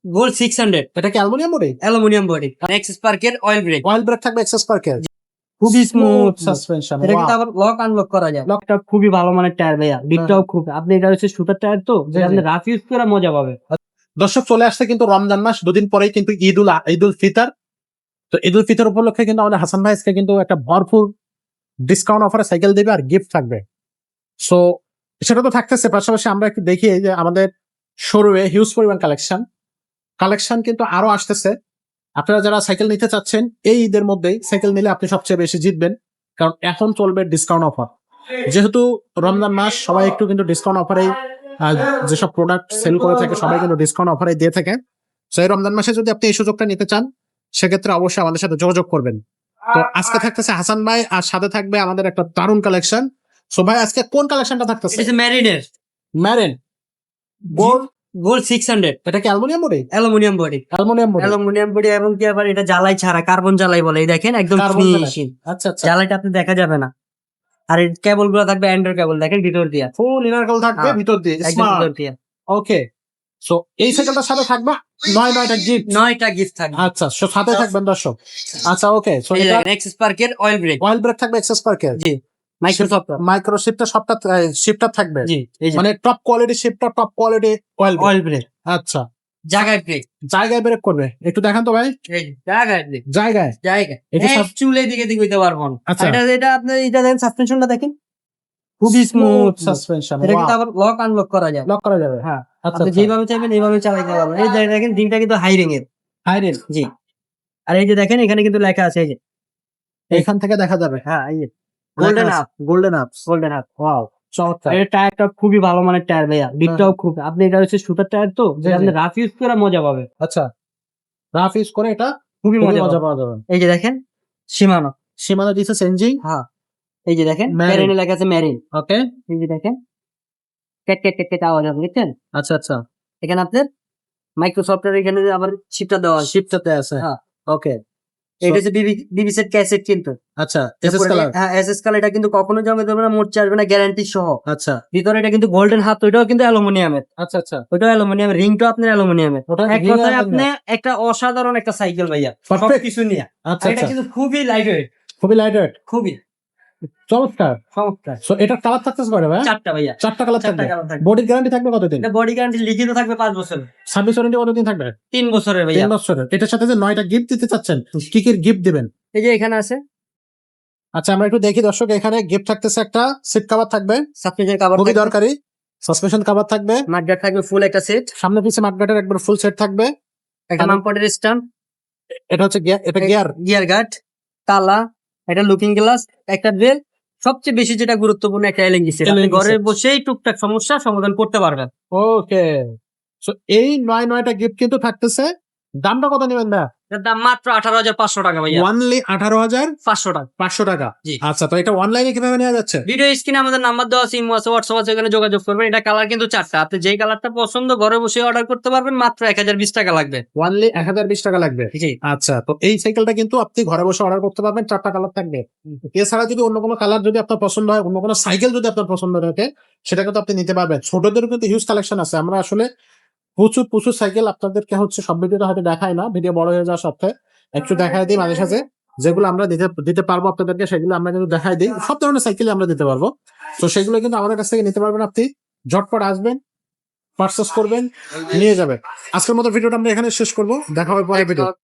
Gold 600 এটা কি aluminium body? Aluminium body এক্সেস পার্কের অয়েল ব্রেক অয়েল ব্রেক থাকবে এক্সেস পার্কের, খুবই স্মুথ সাসপেনশন। এটা কিন্তু আবার লক আনলক করা যায়। লকটা খুবই ভালো মানের টায়ার ভাইয়া, ডিপটাও খুব, আপনি এটা হচ্ছে সুপার টায়ার তো যেটা আপনি রাফ ইউজ করে মজা পাবে। দর্শক চলে আসছে কিন্তু রমজান মাস, দুদিন পরেই কিন্তু ঈদুল ফিতর। তো ঈদুল ফিতর উপলক্ষে কিন্তু আমাদের হাসান ভাই আজকে কিন্তু একটা ভরপুর ডিসকাউন্ট অফারে সাইকেল দেবে আর গিফট থাকবে। সো সেটা তো থাকতেছে, পাশাপাশি আমরা একটু দেখি যে আমাদের শোরুমে হিউজ পরিমাণ কালেকশন কিন্তু আরো আসতেছে। আপনারা যারা সাইকেল নিতে চাচ্ছেন এই ঈদের মধ্যেই সাইকেল নিলে আপনি সবচেয়ে বেশি জিতবেন, কারণ এখন চলবে ডিসকাউন্ট অফার। যেহেতু রমজান মাস সবাই একটু কিন্তু ডিসকাউন্ট অফারে যেসব প্রোডাক্ট সেল করে থাকে সবাই কিন্তু ডিসকাউন্ট অফারে দিয়ে থাকে। তো এই রমজান মাসে যদি আপনি এই সুযোগটা নিতে চান সেক্ষেত্রে অবশ্যই আমাদের সাথে যোগাযোগ করবেন। তো আজকে থাকতেছে হাসান ভাই আর সাথে থাকবে আমাদের একটা দারুণ কালেকশন। সো ভাই আজকে কোন কালেকশনটা থাকতেছে? এটা মেরিনের ম্যারেন গোল্ড 600 এটা কি aluminium body? Aluminium body aluminium body এবং কি আবার এটা জ্বালাই ছাড়া, কার্বন জ্বালাই বলে। এই দেখেন একদম Carbon জ্বালাই। ফিনিশিং, আচ্ছা আচ্ছা, জ্বালাইটা আপনি দেখা যাবে না। আর এই কেবল গুলো থাকবে অ্যান্ড্রয়েড কেবল, দেখেন ভিতর দিয়া ফুল ইনার কল থাকবে হ্যাঁ, ভিতর দিয়ে একদম ভিতর স্মার্ট। দিয়া ওকে, সো এই সাইকেলটার সাথে থাকবে 9টা গিফট। 9টা গিফট থাকবে। আচ্ছা, সো সাথে থাকবেন দর্শক। আচ্ছা ওকে, সো এই এটা দেখেন এক্সেস পার্কের অয়েল ব্রেক, অয়েল ব্রেক থাকবে এক্সেস পার্কের, জি মাইক্রোসফট, মাইক্রো শিফটার সবটা শিফটার থাকবে, জি এই যে মানে top quality shifter, top quality oil oil brake, আচ্ছা, জায়গায় ব্রেক, জায়গায় ব্রেক করবে, একটু দেখান তো ভাই। এই যে জায়গায় ব্রেক, জায়গায় জায়গায় এটা এক চুলে দিকে দিকে হইতে পারবো না। আচ্ছা। এটা এটা আপনার এটা দেখেন সাসপেনশনটা দেখেন খুবই স্মুথ সাসপেনশন, এটা কিন্তু আবার লক আনলক করা যায়। লক করা যাবে। হ্যাঁ, আচ্ছা আপনি যেভাবে চাইবেন এইভাবে চালাতে পারবেন। এই যে দেখেন দিনটা কিন্তু হাইরিং এর, হাইরেন জি। আর এই যে দেখেন এখানে কিন্তু লেখা আছে, এই যে এখান থেকে দেখা যাবে। হ্যাঁ এই যে গোল্ডেন আপ, গোল্ডেন আপস, গোল্ডেন আপ। ওয়াও চমৎকার। এর টায়ারটা খুবই ভালো মানের টায়ার ভাইয়া, ডিপটাও খুব, আপনি এটা হচ্ছে সুপার টায়ার তো যেটা আপনি রাফ ইউজ করে মজা পাবে। আচ্ছা, রাফ ইউজ করে এটা খুবই খুবই মজা মজা পাবে। পাওয়া যাবে। এই যে দেখেন সীমানো, সীমানা দিছে চেঞ্জিং। হ্যাঁ এই যে দেখেন Marine। মেরিনে লেখা আছে মেরিন। ওকে, এই যে দেখেন ক্যাট ক্যাট ক্যাট ক্যাট আওয়াজ হবে, দেখছেন? আচ্ছা আচ্ছা, এখানে আপনার মাইক্রোসফটের এখানে যে আবার শিপটা দেওয়া আছে। শিফটটাতে আছে। হ্যাঁ। ওকে, এটা হচ্ছে বিবি সেট ক্যাসেট কিন্তু। আচ্ছা, এসএস কালার। হ্যাঁ এসএস কালার, এটা কিন্তু কখনো জমে দেবে না, মোর্চা আসবে না, গ্যারান্টি সহ। আচ্ছা ভিতরে এটা কিন্তু গোল্ডেন হাত, ওইটাও কিন্তু অ্যালুমিনিয়ামের, আচ্ছা আচ্ছা, ওইটাও অ্যালুমিনিয়ামের, রিংটাও আপনার অ্যালুমিনিয়ামের। ওটা এক ring কথায় aluminum। আপনি একটা অসাধারণ একটা সাইকেল ভাইয়া, Perfect। সবকিছু নিয়ে। আচ্ছা আর এটা আচ্ছা, কিন্তু খুবই লাইট ওয়েট, খুবই লাইট ওয়েট, খুবই চমৎকার। চমৎকার। সো এটার কালার থাকতেছে কয়টা ভাই? 4টা ভাইয়া, 4টা কালার 4টা থাকবে। কালার থাকবে। বডির গ্যারান্টি থাকবে কতদিন? এটা বডি গ্যারান্টি লিখিত থাকবে 5 বছরের, সার্ভিস ওয়ারেন্টি কতদিন থাকবে? 3 বছরের ভাইয়া। 3 বছরের। এটার সাথে যে 9টা গিফট দিতে চাচ্ছেন, কি কি গিফট দিবেন? এই যে এখানে আছে আচ্ছা আমরা একটু দেখি দর্শক, এখানে গিফট থাকতেছে একটা সিট কভার থাকবে, সাসপেনশন কভার, খুবই দরকারি। সাসপেনশন কভার থাকবে, মাডগার্ড থাকবে ফুল একটা সেট, সামনে পিছে মাঠগাটের একবার ফুল সেট থাকবে। একটা নাম্পারের স্ট্যান্ড, এটা হচ্ছে এটা গিয়ার। গিয়ার গার্ড, তালা, একটা লুকিং গ্লাস, একটা বেল, সবচেয়ে বেশি যেটা গুরুত্বপূর্ণ একটা এলএনজি সেট। আপনি LNG ঘরে set। বসেই টুকটাক সমস্যা সমাধান করতে পারবেন। ওকে, সো এই 9টা গিফট কিন্তু থাকতেছে। দামটা কত নেবেন না? এর দাম মাত্র 18,500 টাকা ভাইয়া, অনলি 18,500 500 টাকা। টাকা। জি। আচ্ছা, তো এটা অনলাইনে কিভাবে নেওয়া যাচ্ছে? ভিডিও স্ক্রিনে আমাদের নাম্বার দেওয়া আছে, ইমো আছে, হোয়াটসঅ্যাপ আছে, এখানে যোগাযোগ করবেন। এটা কালার কিন্তু 4টা, আপনি যেই কালারটা পছন্দ ঘরে বসে অর্ডার করতে পারবেন, মাত্র 1020 টাকা লাগবে। অনলি 1020 টাকা লাগবে। জি। আচ্ছা, তো এই সাইকেলটা কিন্তু আপনি ঘরে বসে অর্ডার করতে পারবেন, 4টা কালার থাকবে। এছাড়া যদি অন্য কোনো কালার যদি আপনার পছন্দ হয়, অন্য কোনো সাইকেল যদি আপনার পছন্দ থাকে, সেটা কিন্তু আপনি নিতে পারবেন। ছোটদের কিন্তু হিউজ কালেকশন আছে। আমরা আসলে প্রচুর সাইকেল আপনাদেরকে হচ্ছে সব ভিডিওতে হয়তো দেখাই না, ভিডিও বড় হয়ে যাওয়ার সত্ত্বে একটু দেখাই দিই মাঝে সাঝে, যেগুলো আমরা দিতে পারবো আপনাদেরকে সেগুলো আমরা কিন্তু দেখাই দিই। সব ধরনের সাইকেল আমরা দিতে পারবো, তো সেগুলো কিন্তু আমাদের কাছ থেকে নিতে পারবেন। আপনি ঝটপট আসবেন, পারচেস করবেন, নিয়ে যাবেন। আজকের মতো ভিডিওটা আমরা এখানে শেষ করবো, দেখা হবে পরের ভিডিও।